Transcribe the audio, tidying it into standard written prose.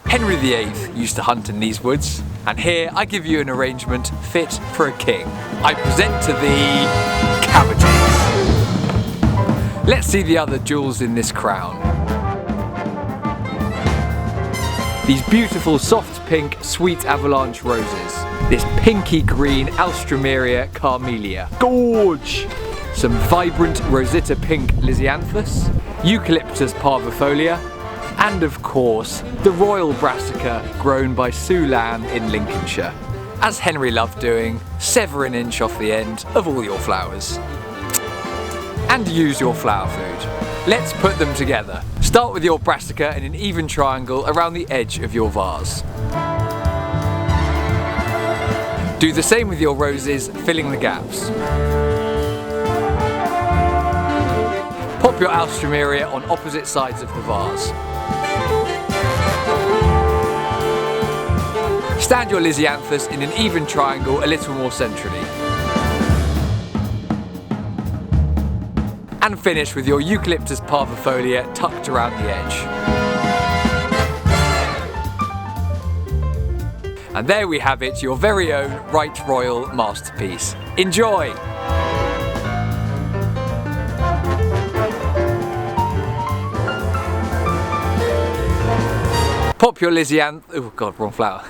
Henry VIII used to hunt in these woods, and here I give you an arrangement fit for a king. I present to thee cabbages. Let's see the other jewels in this crown. These beautiful soft pink sweet Avalanche roses. This pinky green alstroemeria charmelia. Gorge! Some vibrant rosita pink lisianthus, Eucalyptus parvifolia, and of course, the royal brassica grown by Sue Lamb in Lincolnshire. As Henry loved doing, sever an inch off the end of all your flowers. And use your flower food. Let's put them together. Start with your brassica in an even triangle around the edge of your vase. Do the same with your roses, filling the gaps. Pop your alstroemeria on opposite sides of the vase. Stand your lisianthus in an even triangle a little more centrally. And finish with your Eucalyptus parvifolia tucked around the edge. And there we have it, your very own Right Royal masterpiece. Enjoy! Pop your lisianthus, oh god, wrong flower.